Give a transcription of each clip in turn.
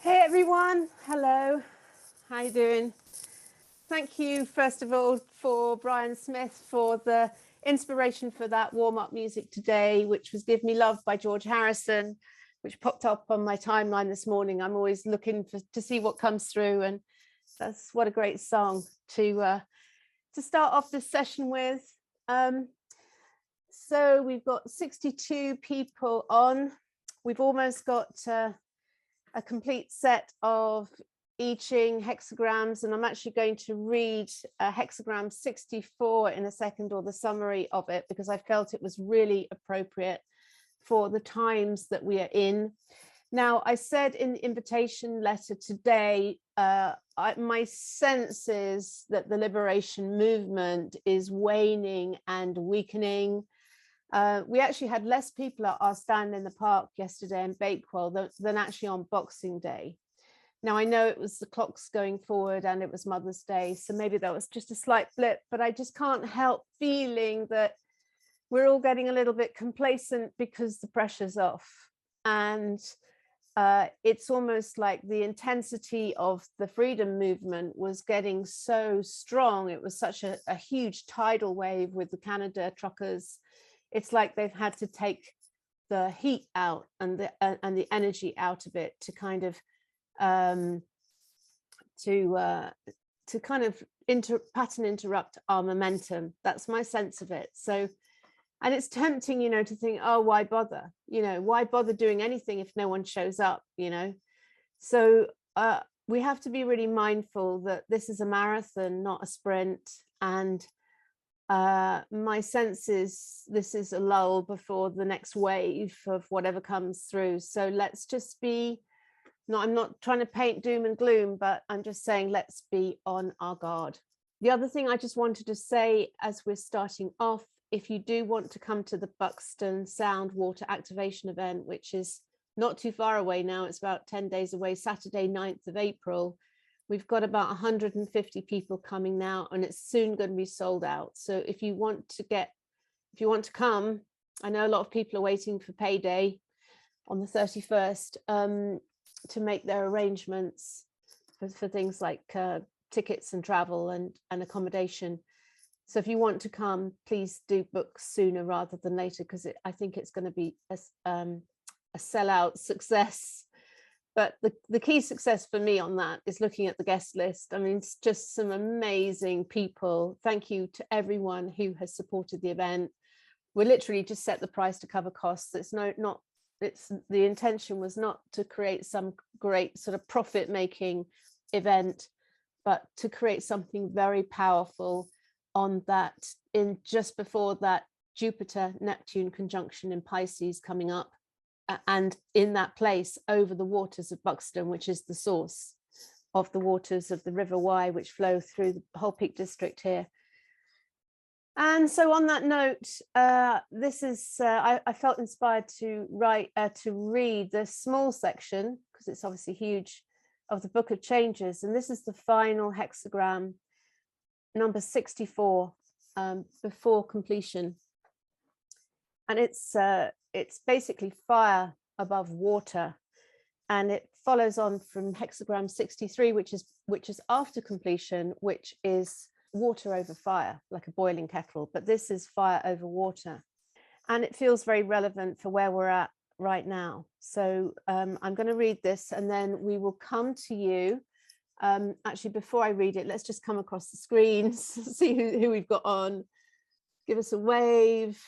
Hey everyone, hello, how you doing? Thank you first of all for Brian Smith for the inspiration for that warm-up music today, which was Give Me Love by George Harrison, which popped up on my timeline this morning. I'm always looking to see what comes through, and that's what a great song to start off this session with. So we've got 62 people on. We've almost got a complete set of I Ching hexagrams, and I'm actually going to read hexagram 64 in a second, or the summary of it, because I felt it was really appropriate for the times that we are in. Now, I said in the invitation letter today, my sense is that the liberation movement is waning and weakening. We actually had less people at our stand in the park yesterday in Bakewell than actually on Boxing Day. Now, I know it was the clocks going forward and it was Mother's Day, so maybe that was just a slight blip, but I just can't help feeling that we're all getting a little bit complacent because the pressure's off. And it's almost like the intensity of the freedom movement was getting so strong. It was such a huge tidal wave with the Canada truckers. It's like they've had to take the heat out and the energy out of it to kind of pattern interrupt our momentum. That's my sense of it. So, and it's tempting, you know, to think, oh, why bother? You know, why bother doing anything if no one shows up, you know? So we have to be really mindful that this is a marathon, not a sprint. And my sense is this is a lull before the next wave of whatever comes through. So let's just be, I'm not trying to paint doom and gloom, but I'm just saying let's be on our guard. The other thing I just wanted to say as we're starting off, if you do want to come to the Buxton Sound Water Activation event, which is not too far away now, it's about 10 days away, Saturday, 9th of April, we've got about 150 people coming now, and it's soon going to be sold out. So if you want to come, I know a lot of people are waiting for payday on the 31st to make their arrangements for things like tickets and travel and accommodation. So if you want to come, please do book sooner rather than later, because I think it's going to be a sellout success. But the key success for me on that is looking at the guest list. I mean, it's just some amazing people. Thank you to everyone who has supported the event. We literally just set the price to cover costs. The intention was not to create some great sort of profit-making event, but to create something very powerful on that, in just before that Jupiter-Neptune conjunction in Pisces coming up, and in that place over the waters of Buxton, which is the source of the waters of the River Wye, which flow through the whole Peak District here. And so on that note, this is, I felt inspired to read the small section, because it's obviously huge, of the Book of Changes. And this is the final hexagram, number 64, before completion. And it's basically fire above water, and it follows on from hexagram 63, which is after completion, which is water over fire, like a boiling kettle, but this is fire over water, and it feels very relevant for where we're at right now. So I'm going to read this, and then we will come to you. Actually, before I read it, let's just come across the screens, see who we've got on. Give us a wave.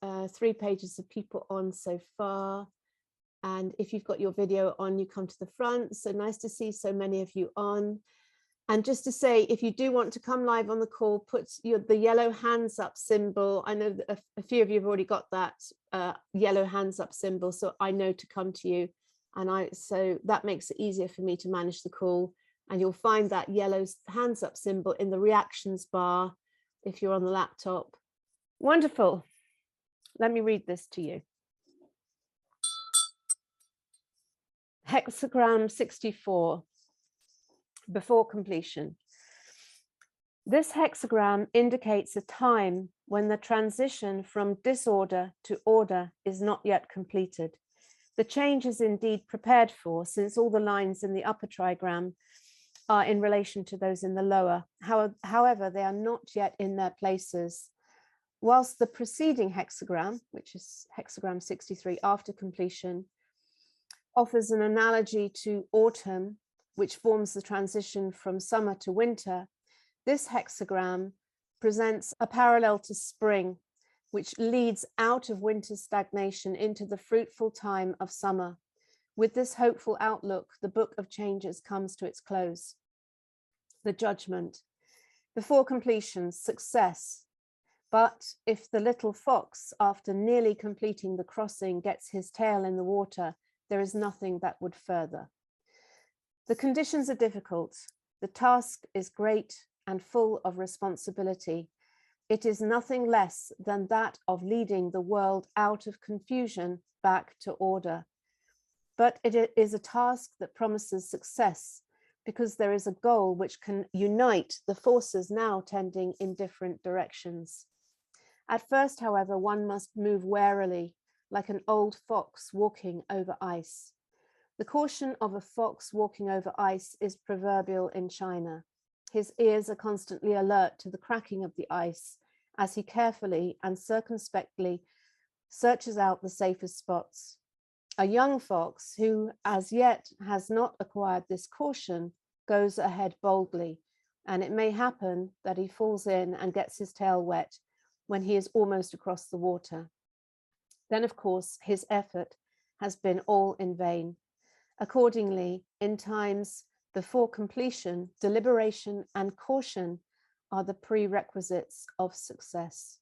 3 pages of people on so far, and if you've got your video on, you come to the front. So nice to see so many of you on. And just to say, if you do want to come live on the call, put the yellow hands up symbol. I know that a few of you have already got that yellow hands up symbol, so I know to come to you, and so that makes it easier for me to manage the call. And you'll find that yellow hands up symbol in the reactions bar if you're on the laptop. Wonderful. Let me read this to you. Hexagram 64, before completion. This hexagram indicates a time when the transition from disorder to order is not yet completed, The change is indeed prepared for, since all the lines in the upper trigram are in relation to those in the lower. However, they are not yet in their places. Whilst the preceding hexagram, which is hexagram 63 after completion, offers an analogy to autumn, which forms the transition from summer to winter, this hexagram presents a parallel to spring, which leads out of winter's stagnation into the fruitful time of summer. With this hopeful outlook, the book of changes comes to its close. The judgment. Before completion, success. But if the little fox, after nearly completing the crossing, gets his tail in the water, there is nothing that would further. The conditions are difficult. The task is great and full of responsibility. It is nothing less than that of leading the world out of confusion back to order. But it is a task that promises success, because there is a goal which can unite the forces now tending in different directions. At first, however, one must move warily, like an old fox walking over ice. The caution of a fox walking over ice is proverbial in China. His ears are constantly alert to the cracking of the ice as he carefully and circumspectly searches out the safest spots. A young fox who as yet has not acquired this caution goes ahead boldly, and it may happen that he falls in and gets his tail wet when he is almost across the water. Then, of course, his effort has been all in vain. Accordingly, in times before completion, deliberation and caution are the prerequisites of success.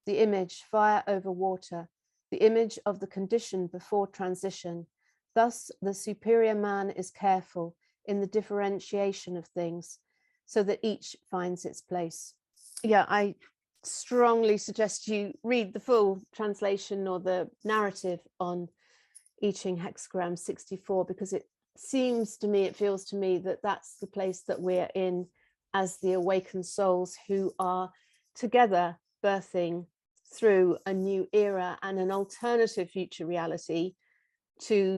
The image, fire over water, the image of the condition before transition. Thus, the superior man is careful in the differentiation of things so that each finds its place. Yeah, I strongly suggest you read the full translation or the narrative on I Ching hexagram 64, because it seems to me, it feels to me that that's the place that we're in as the awakened souls who are together birthing through a new era and an alternative future reality to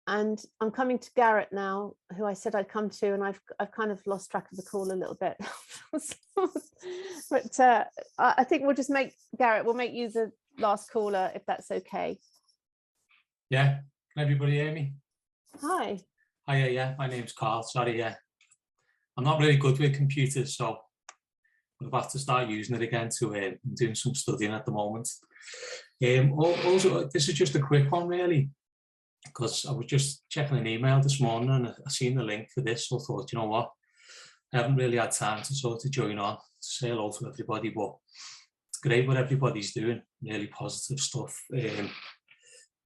And I'm coming to Garrett now, who I said I'd come to, and I've kind of lost track of the call a little bit. But I think we'll just make Garrett, we'll make you the last caller, if that's okay. Yeah, can everybody hear me? Hi. Hi, yeah, my name's Carl. Sorry, yeah. I'm not really good with computers, so I'm about to start using it again to I'm doing some studying at the moment. Also, this is just a quick one, really, because I was just checking an email this morning and I seen the link for this, so I thought, you know what, I haven't really had time to sort of join on, to say hello to everybody, but it's great what everybody's doing, really positive stuff.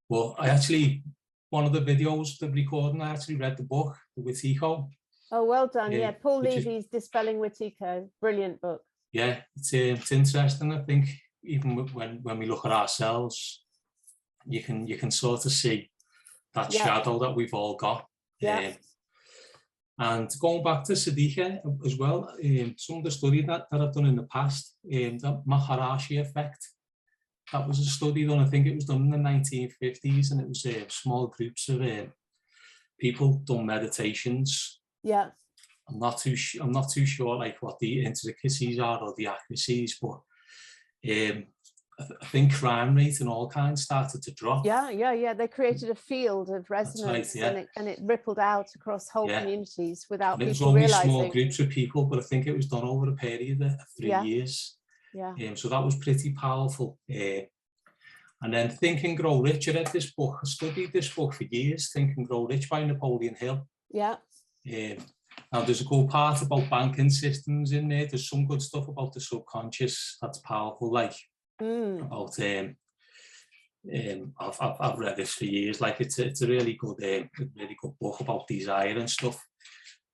But I actually, one of the videos, the recording, I actually read the book, The Witiko. Oh, well done. Yeah, Paul Levy's Dispelling Witiko. Brilliant book. Yeah, it's interesting. I think even when we look at ourselves, you can sort of see that shadow that we've all got. Yeah. And going back to Sadiqa as well, some of the study that I've done in the past, the Maharishi effect, that was a study done, I think it was done in the 1950s, and it was small groups of people done meditations. Yeah. I'm not too sure like what the intricacies are or the accuracies, but I think crime rate and all kinds started to drop. Yeah. They created a field of resonance, right, and it rippled out across whole communities without people realizing. It was only small groups of people, but I think it was done over a period of 3 years. Yeah. So that was pretty powerful. And then Think and Grow Rich, I read this book. I studied this book for years, Think and Grow Rich by Napoleon Hill. Yeah. Now there's a good part about banking systems in there. There's some good stuff about the subconscious that's powerful, like about I've read this for years. Like it's a really good book about desire and stuff.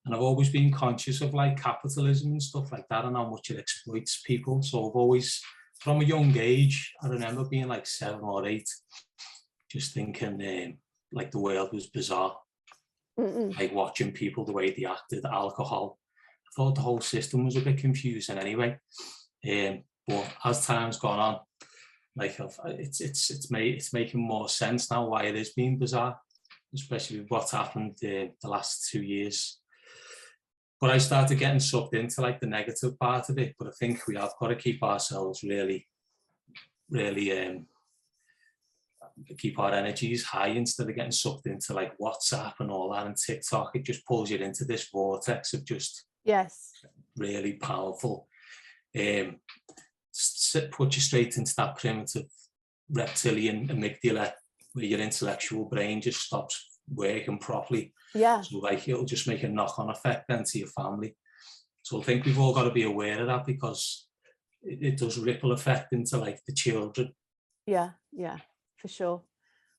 And I've always been conscious of like capitalism and stuff like that, and how much it exploits people. So I've always, from a young age, I remember being like 7 or 8, just thinking like the world was bizarre. like watching people, the way they acted, alcohol. I thought the whole system was a bit confusing anyway. But as time's gone on, like it's making more sense now why it is being bizarre, especially with what's happened the last 2 years. But I started getting sucked into like the negative part of it. But I think we have got to keep ourselves really keep our energies high instead of getting sucked into like WhatsApp and all that and TikTok. It just pulls you into this vortex of just really powerful. Put you straight into that primitive reptilian amygdala where your intellectual brain just stops working properly. So like it'll just make a knock-on effect then to your family. So I think we've all got to be aware of that, because it does ripple effect into like the children. Yeah, for sure.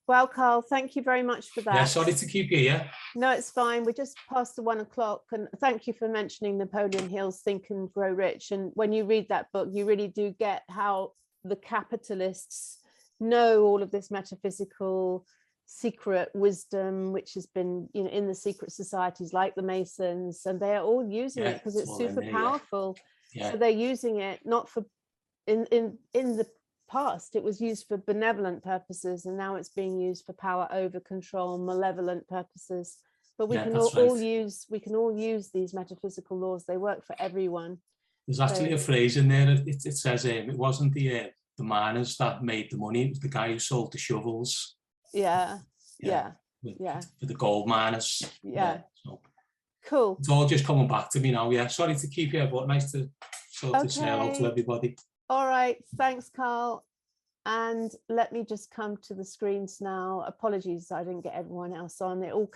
Well, Carl, thank you very much for that. Yeah, sorry to keep you here. No, it's fine. We're just past the 1 o'clock, and thank you for mentioning Napoleon Hill's Think and Grow Rich. And when you read that book, you really do get how the capitalists know all of this metaphysical secret wisdom, which has been, you know, in the secret societies like the Masons, and they are all using it because it's super powerful. So they're using it not for in the past it was used for benevolent purposes, and now it's being used for power over control, malevolent purposes. But we can all use these metaphysical laws. They work for everyone. There's actually a phrase in there. It says it wasn't the miners that made the money, it was the guy who sold the shovels. For the gold miners. So cool. It's all just coming back to me now. Sorry to keep you, but nice to sort of say hello to everybody. All right, thanks, Carl. And let me just come to the screens now. Apologies, I didn't get everyone else on. It all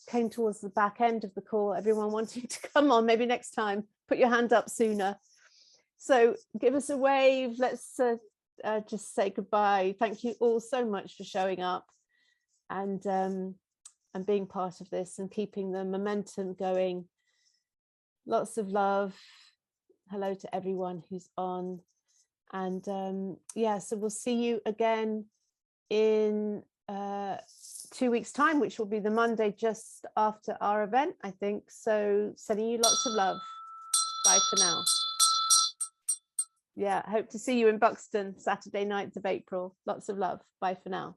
came towards the back end of the call, everyone wanting to come on. Maybe next time, put your hand up sooner. So give us a wave. Let's just say goodbye. Thank you all so much for showing up and being part of this and keeping the momentum going. Lots of love. Hello to everyone who's on. And so we'll see you again in 2 weeks' time, which will be the Monday just after our event, I think. So sending you lots of love. Bye for now. Hope to see you in Buxton, Saturday 9th of April. Lots of love. Bye for now.